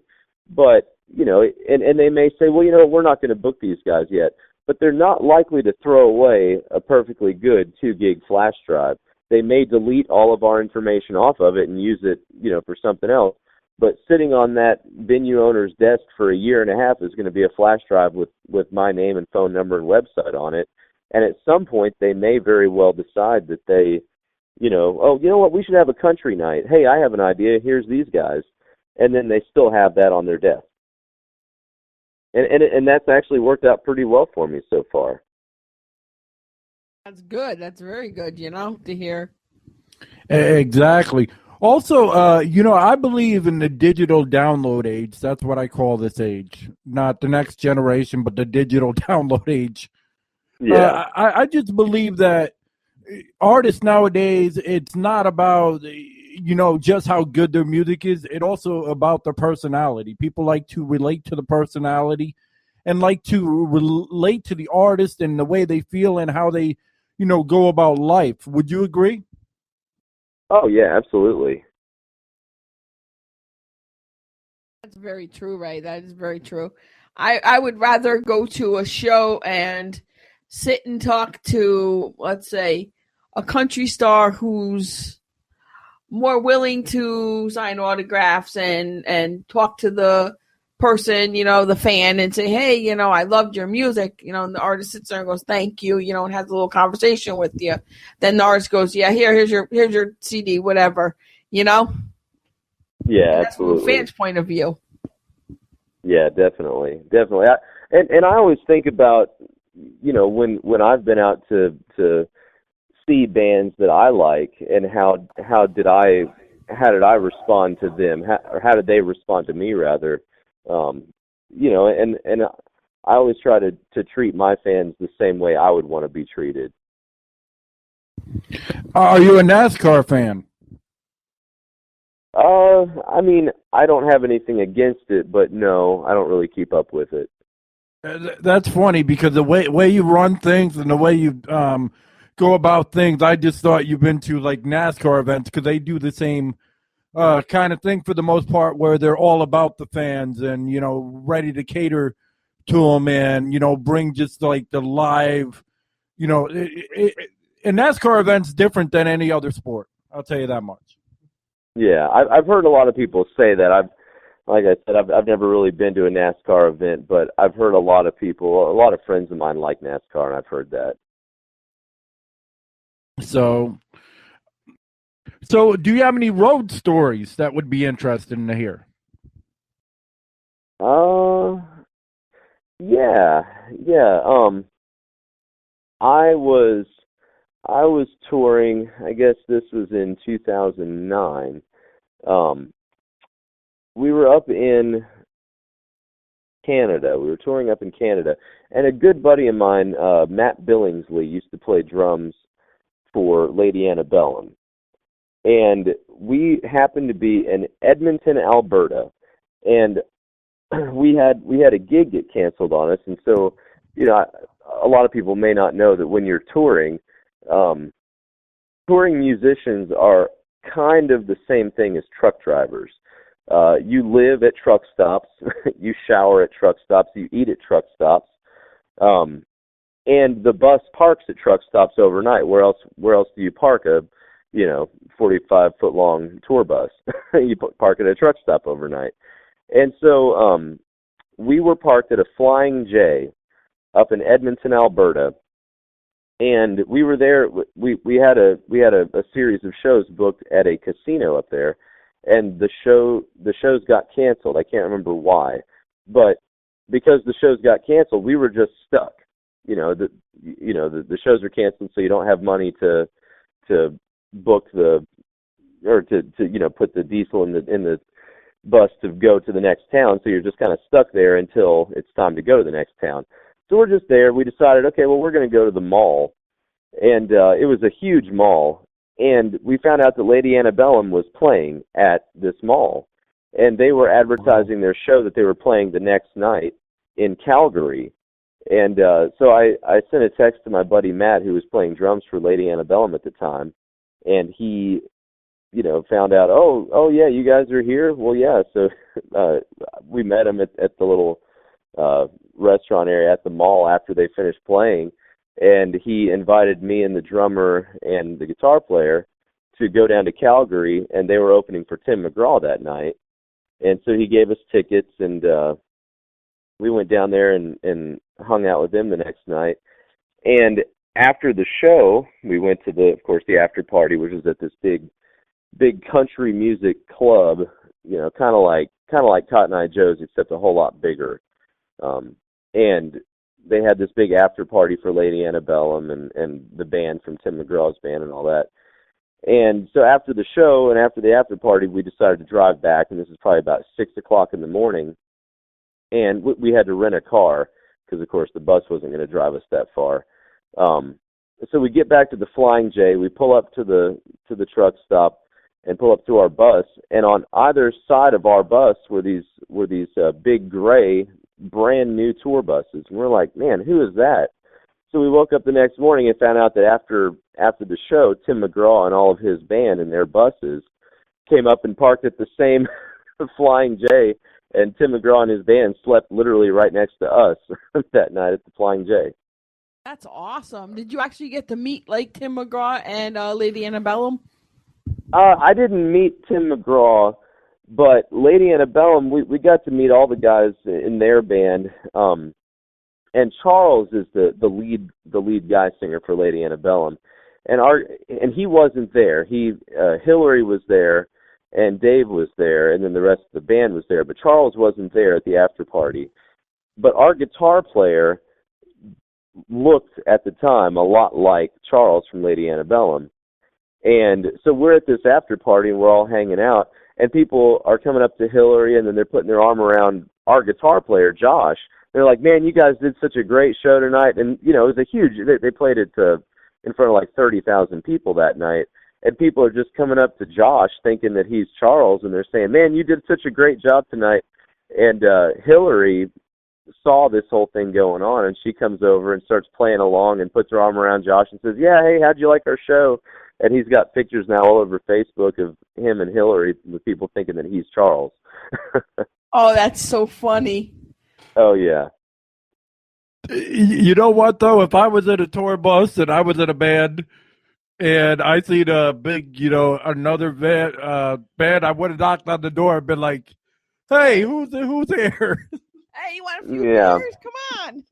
But, and they may say, well, we're not going to book these guys yet. But they're not likely to throw away a perfectly good 2 gig flash drive. They may delete all of our information off of it and use it, for something else. But sitting on that venue owner's desk for a year and a half is going to be a flash drive with my name and phone number and website on it. And at some point, they may very well decide that they, oh, you know what, we should have a country night. Hey, I have an idea. Here's these guys. And then they still have that on their desk. And that's actually worked out pretty well for me so far. That's good. That's very good, to hear. Exactly. Also, I believe in the digital download age. That's what I call this age. Not the next generation, but the digital download age. Yeah. I just believe that artists nowadays, it's not about, just how good their music is. It's also about their personality. People like to relate to the personality and like to relate to the artist and the way they feel and how they, go about life. Would you agree? Oh, yeah, absolutely. That's very true, Ray. That is very true. I would rather go to a show and sit and talk to, let's say, a country star who's more willing to sign autographs and talk to the person, the fan, and say, hey, I loved your music, and the artist sits there and goes, thank you, and has a little conversation with you. Then the artist goes, yeah, here's your CD, whatever, Yeah, that's absolutely. from a fan's point of view. Yeah, definitely. And I always think about, when I've been out to see bands that I like, and how did I respond to them, or how did they respond to me rather, and I always try to treat my fans the same way I would want to be treated. Are you a NASCAR fan? I mean, I don't have anything against it, but no, I don't really keep up with it. That's funny because the way you run things and the way you go about things. I just thought you've been to like NASCAR events because they do the same kind of thing for the most part, where they're all about the fans and, you know, ready to cater to them and, you know, bring just like the live, you know, a NASCAR event's different than any other sport. I'll tell you that much. Yeah, I've heard a lot of people say that. Like I said, I've never really been to a NASCAR event, but I've heard a lot of people, a lot of friends of mine like NASCAR, and I've heard that. So do you have any road stories that would be interesting to hear? Yeah. I was touring. I guess this was in 2009. We were up in Canada. We were touring up in Canada, and a good buddy of mine, Matt Billingsley, used to play drums for Lady Antebellum. And we happened to be in Edmonton, Alberta, and we had a gig get canceled on us. And so, you know, a lot of people may not know that when you're touring musicians are kind of the same thing as truck drivers. You live at truck stops, you shower at truck stops, you eat at truck stops, and the bus parks at truck stops overnight. Where else do you park a 45-foot long tour bus? You park at a truck stop overnight. And so we were parked at a Flying J up in Edmonton, Alberta, and we were there. We had a series of shows booked at a casino up there, and the shows got canceled. I can't remember why, but because the shows got canceled, we were just stuck. The shows are canceled, so you don't have money to book to put the diesel in the bus to go to the next town. So you're just kind of stuck there until it's time to go to the next town. So we're just there. We decided, okay, well, we're going to go to the mall, and it was a huge mall. And we found out that Lady Antebellum was playing at this mall, and they were advertising their show that they were playing the next night in Calgary. And so I sent a text to my buddy Matt, who was playing drums for Lady Antebellum at the time, and he, found out, oh yeah, you guys are here? Well, yeah. So we met him at the little restaurant area at the mall after they finished playing, and he invited me and the drummer and the guitar player to go down to Calgary, and they were opening for Tim McGraw that night. And so he gave us tickets, and we went down there and hung out with them the next night. And after the show, we went to the after party, which was at this big country music club, kind of like Cotton Eye Joe's, except a whole lot bigger. And they had this big after party for Lady Antebellum and the band from Tim McGraw's band and all that. And so after the show and after the after party, we decided to drive back, and this is probably about 6 o'clock in the morning. And we had to rent a car because, of course, the bus wasn't going to drive us that far. So we get back to the Flying J. We pull up to the truck stop and pull up to our bus. And on either side of our bus were these big gray, brand new tour buses. And we're like, man, who is that? So we woke up the next morning and found out that after the show, Tim McGraw and all of his band and their buses came up and parked at the same Flying J. And Tim McGraw and his band slept literally right next to us that night at the Flying J. That's awesome. Did you actually get to meet like Tim McGraw and Lady Antebellum? I didn't meet Tim McGraw, but Lady Antebellum, we got to meet all the guys in their band. And Charles is the lead guy singer for Lady Antebellum, and he wasn't there. Hillary was there, and Dave was there, and then the rest of the band was there. But Charles wasn't there at the after party. But our guitar player looked at the time a lot like Charles from Lady Antebellum. And so we're at this after party, and we're all hanging out, and people are coming up to Hillary, and then they're putting their arm around our guitar player, Josh. They're like, man, you guys did such a great show tonight. And, it was a huge, they played it in front of like 30,000 people that night. And people are just coming up to Josh thinking that he's Charles, and they're saying, man, you did such a great job tonight. And Hillary saw this whole thing going on, and she comes over and starts playing along and puts her arm around Josh and says, "Yeah, hey, how'd you like our show?" And he's got pictures now all over Facebook of him and Hillary with people thinking that he's Charles. Oh, that's so funny. Oh, yeah. You know what, though? If I was in a tour bus and I was in a band and I seen a big, another band, I would have knocked on the door and been like, "Hey, who's here?" Hey, you want a few beers? Come on.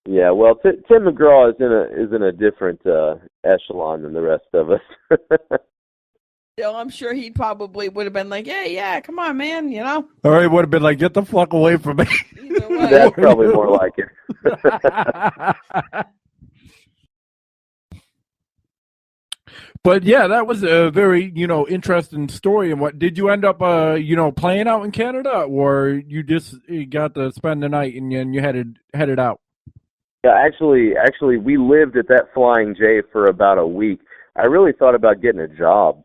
Yeah, well, Tim McGraw is in a different echelon than the rest of us. Still, I'm sure he probably would have been like, yeah, come on, man, Or he would have been like, "Get the fuck away from me." Either way. That's probably more like it. But yeah, that was a very, interesting story. And what did you end up, playing out in Canada, or you just got to spend the night and you headed out? Yeah, actually, we lived at that Flying J for about a week. I really thought about getting a job.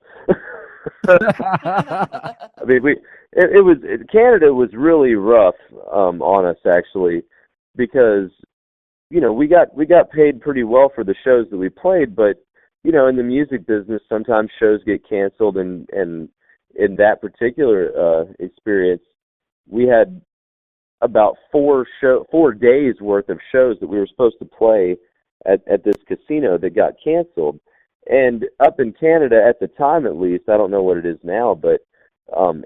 I mean, Canada was really rough on us, actually, because we got paid pretty well for the shows that we played, but in the music business, sometimes shows get canceled, and in that particular experience, we had about 4 days worth of shows that we were supposed to play at this casino that got canceled. And up in Canada at the time, at least, I don't know what it is now, but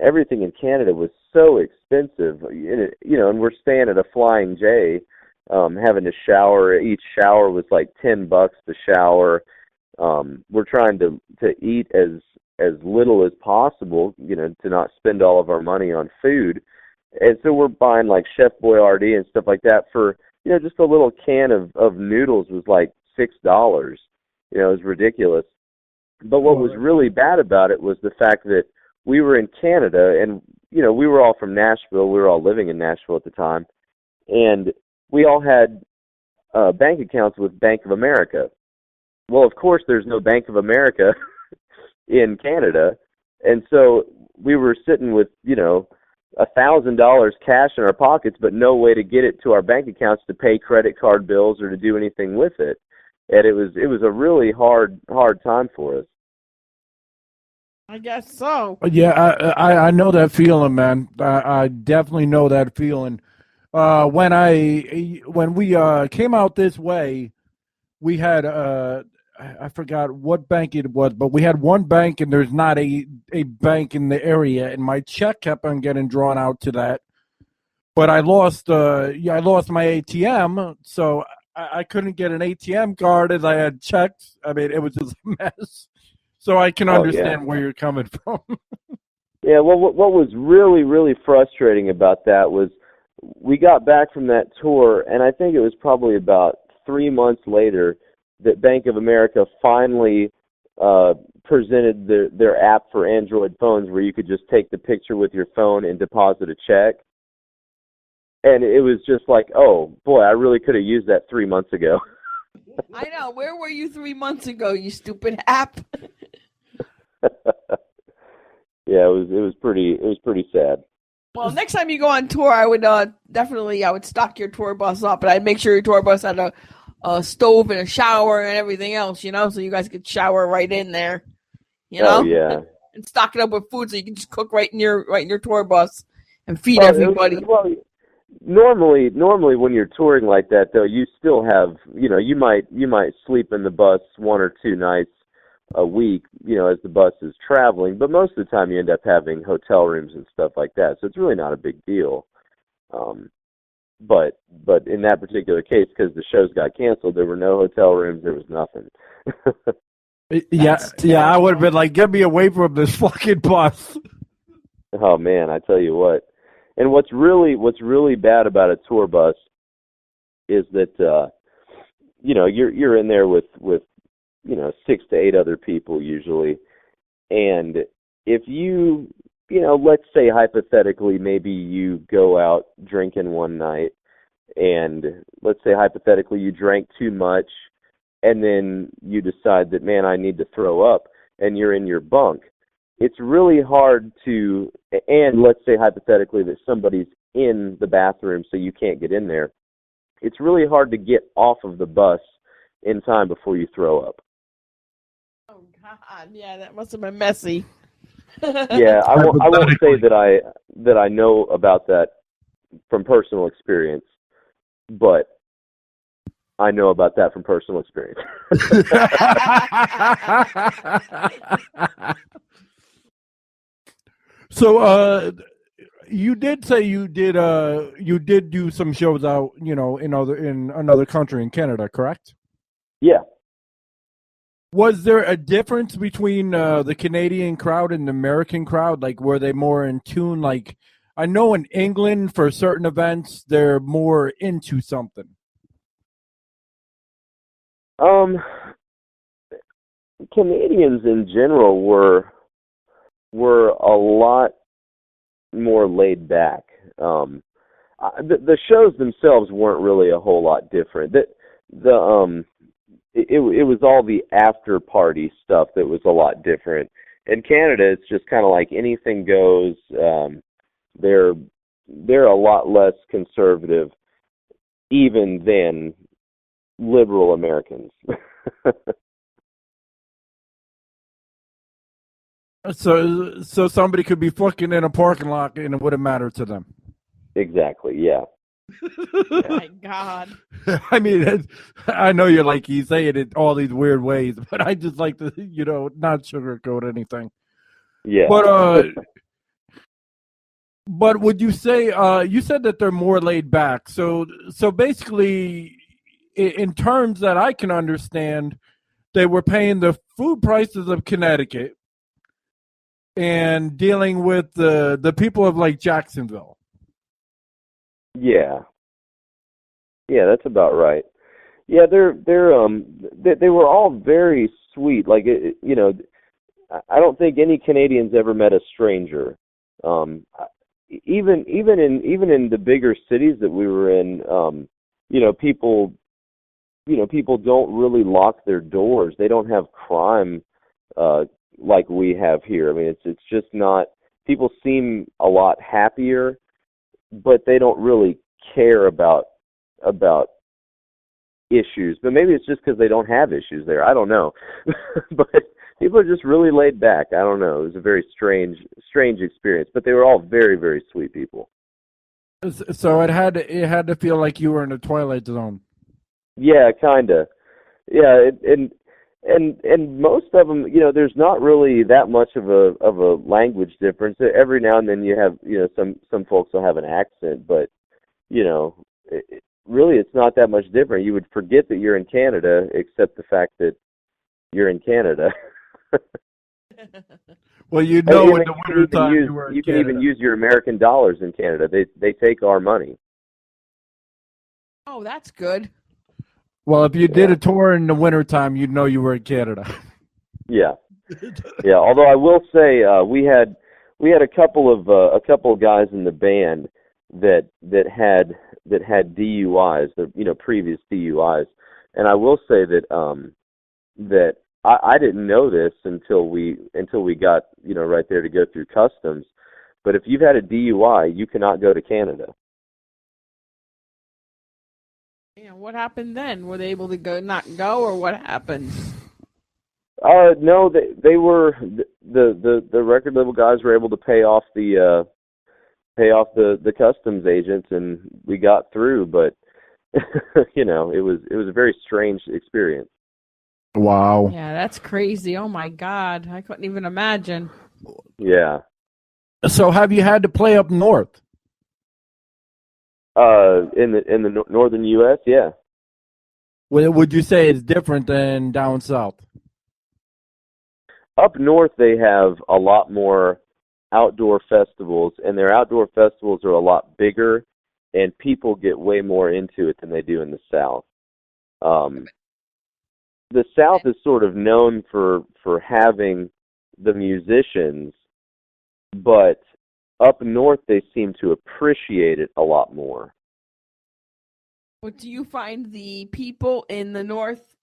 everything in Canada was so expensive, and we're staying at a Flying J, having to shower. Each shower was like $10 to shower. We're trying to eat as little as possible, to not spend all of our money on food. And so we're buying like Chef Boyardee and stuff like that for, just a little can of noodles was like $6. It was ridiculous. But what was really bad about it was the fact that we were in Canada and, we were all from Nashville. We were all living in Nashville at the time. And we all had bank accounts with Bank of America. Well, of course, there's no Bank of America in Canada. And so we were sitting with, $1,000 cash in our pockets, but no way to get it to our bank accounts to pay credit card bills or to do anything with it. And it was a really hard time for us. I guess so. Yeah, I know that feeling, man. I definitely know that feeling. When we came out this way, we had I forgot what bank it was, but we had one bank, and there's not a bank in the area, and my check kept on getting drawn out to that. But I lost my ATM, so I couldn't get an ATM card as I had checks. I mean, it was just a mess. So I can understand where you're coming from. Yeah, well, what was really, really frustrating about that was we got back from that tour, and I think it was probably about 3 months later that Bank of America finally presented their app for Android phones where you could just take the picture with your phone and deposit a check. And it was just like, oh, boy, I really could have used that 3 months ago. I know. Where were you 3 months ago, you stupid app? Yeah, it was pretty sad. Well, next time you go on tour, I would definitely stock your tour bus up, and I'd make sure your tour bus had a stove and a shower and everything else, so you guys could shower right in there, Oh, yeah. and stock it up with food so you can just cook right in your tour bus and feed everybody. Normally when you're touring like that, though, you still have, you might sleep in the bus 1 or 2 nights a week, as the bus is traveling, but most of the time you end up having hotel rooms and stuff like that, so it's really not a big deal. But in that particular case, because the shows got canceled, there were no hotel rooms, there was nothing. Yeah, I would have been like, get me away from this fucking bus. Oh man, I tell you what. And what's really bad about a tour bus is that you're in there with 6 to 8 other people usually, and if you let's say hypothetically maybe you go out drinking one night, and let's say hypothetically you drank too much, and then you decide that, man, I need to throw up, and you're in your bunk. It's really hard to, and let's say hypothetically that somebody's in the bathroom, so you can't get in there. It's really hard to get off of the bus in time before you throw up. Oh God, yeah, that must have been messy. Yeah, I won't say that I know about that from personal experience, but I know about that from personal experience. So, you did say you did do some shows out, in another country in Canada, correct? Yeah. Was there a difference between the Canadian crowd and the American crowd? Like, were they more in tune? Like, I know in England for certain events they're more into something. Canadians in general were a lot more laid back. The shows themselves weren't really a whole lot different. It was all the after party stuff that was a lot different. In Canada, it's just kind of like anything goes. They're a lot less conservative, even than liberal Americans. So somebody could be fucking in a parking lot and it wouldn't matter to them. Exactly. Yeah. Oh my God. I mean, I know you're like, you say it in all these weird ways, but I just like to, not sugarcoat anything. Yeah. But would you say, you said that they're more laid back. So basically, in terms that I can understand, they were paying the food prices of Connecticut and dealing with the people of like Jacksonville. Yeah. Yeah, that's about right. Yeah, they were all very sweet. Like I don't think any Canadians ever met a stranger. Even in the bigger cities that we were in, people don't really lock their doors. They don't have crime like we have here. I mean, it's just not. People seem a lot happier, but they don't really care about issues. But maybe it's just because they don't have issues there. I don't know. But people are just really laid back. I don't know. It was a very strange experience. But they were all very, very sweet people. So it had to feel like you were in a Twilight Zone. Yeah, kinda. Yeah, and most of them, there's not really that much of a language difference. Every now and then you have, some folks will have an accent, but really it's not that much different. You would forget that you're in Canada, except the fact that you're in Canada. Well, in the wintertime you can even use your American dollars in Canada. They take our money. Oh, that's good. Well, if you did a tour in the wintertime, you'd know you were in Canada. Yeah. Yeah. Although I will say we had a couple of guys in the band that had DUIs, previous DUIs, and I will say that I didn't know this until we got right there to go through customs. But if you've had a DUI, you cannot go to Canada. Yeah, what happened then? Were they able to not go, or what happened? No, they were the record label guys were able to pay off the customs agents, and we got through. But it was a very strange experience. Wow. Yeah, that's crazy. Oh my God, I couldn't even imagine. Yeah. So have you had to play up north? In the northern U.S., yeah. Would you say it's different than down south? Up north, they have a lot more outdoor festivals, and their outdoor festivals are a lot bigger, and people get way more into it than they do in the south. The south is sort of known for having the musicians, but up north, they seem to appreciate it a lot more. But do you find the people in the north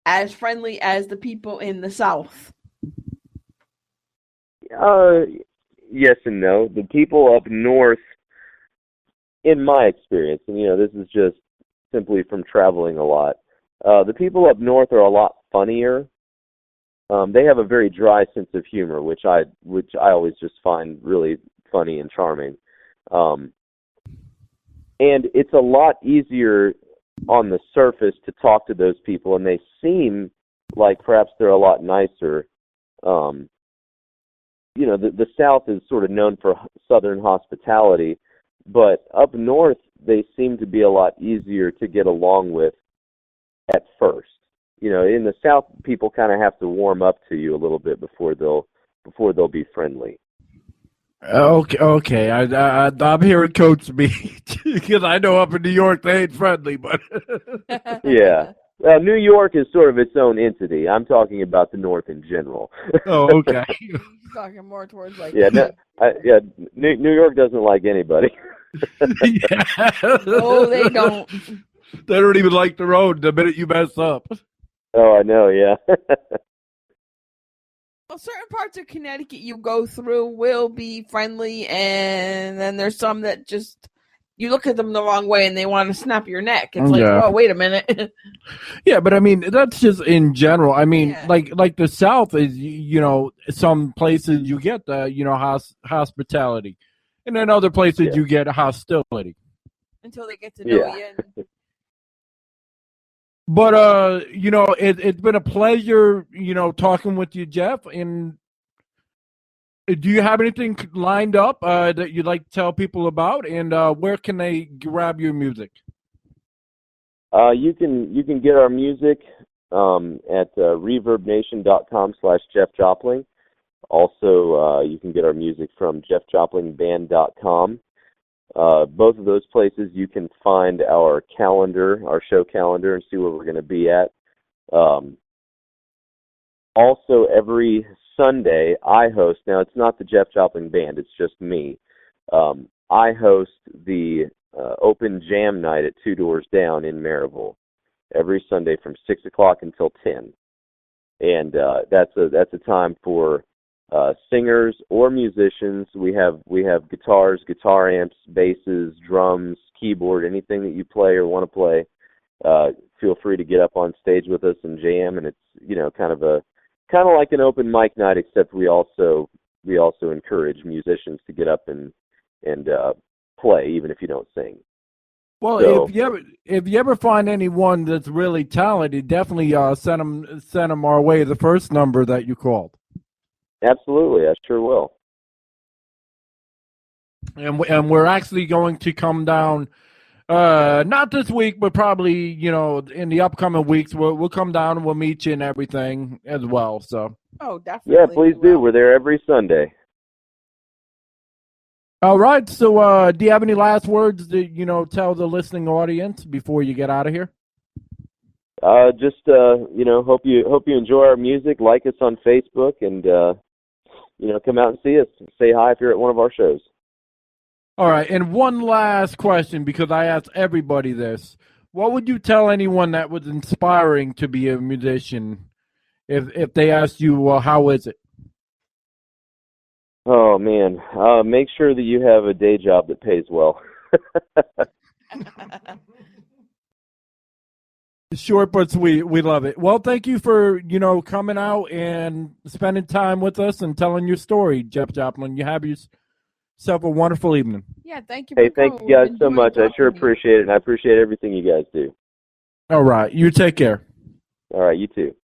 as friendly as the people in the south? Yes and no. The people up north in my experience, and this is just simply from traveling a lot, the people up north are a lot funnier. They have a very dry sense of humor, which I always just find really funny and charming. And it's a lot easier on the surface to talk to those people, and they seem like perhaps they're a lot nicer. The South is sort of known for Southern hospitality, but up north they seem to be a lot easier to get along with at first. In the South, people kind of have to warm up to you a little bit before they'll be friendly. Okay. I'm hearing Coach speak because I know up in New York they ain't friendly, but Yeah. New York is sort of its own entity. I'm talking about the North in general. Oh, okay. He's talking more towards like New York doesn't like anybody. Yeah. No, they don't. They don't even like the road the minute you mess up. Oh, I know, yeah. Well, certain parts of Connecticut you go through will be friendly, and then there's some that just you look at them the wrong way and they want to snap your neck. It's like, oh, wait a minute. Yeah, but I mean that's just in general. I mean, Yeah. like the South is, some places you get the hospitality, and then other places you get hostility. Until they get to know you. But it's been a pleasure, talking with you, Jeff. And do you have anything lined up that you'd like to tell people about? And where can they grab your music? You can get our music at reverbnation.com/Jeff Jopling. Also, you can get our music from jeffjoplingband.com. Both of those places you can find our calendar, our show calendar, and see where we're going to be at. Also, every Sunday I host, now it's not the Jeff Jopling Band, it's just me. I host the open jam night at Two Doors Down in Maryville every Sunday from 6 o'clock until 10. And that's a time for singers or musicians. We have guitars, guitar amps, basses, drums, keyboard, anything that you play or want to play. Feel free to get up on stage with us and jam. And it's kind of like an open mic night, except we also encourage musicians to get up and play, even if you don't sing. Well, So, if you ever find anyone that's really talented, definitely send them our way. The first number that you called. absolutely, I sure will. And we're actually going to come down, not this week, but probably in the upcoming weeks. We'll come down and we'll meet you and everything as well. So. Oh, definitely. Yeah, please do. We're there every Sunday. All right. So, do you have any last words to tell the listening audience before you get out of here? Just hope you enjoy our music. Like us on Facebook, and come out and see us. Say hi if you're at one of our shows. All right. And one last question, because I asked everybody this: what would you tell anyone that was inspiring to be a musician if they asked you, well, how is it? Oh man, make sure that you have a day job that pays well. Short but sweet. We love it. Well, thank you for, coming out and spending time with us and telling your story, Jeff Jopling. You have yourself a wonderful evening. Yeah, thank you. Hey, thank you guys so much. I sure appreciate it, and I appreciate everything you guys do. All right. You take care. All right, you too.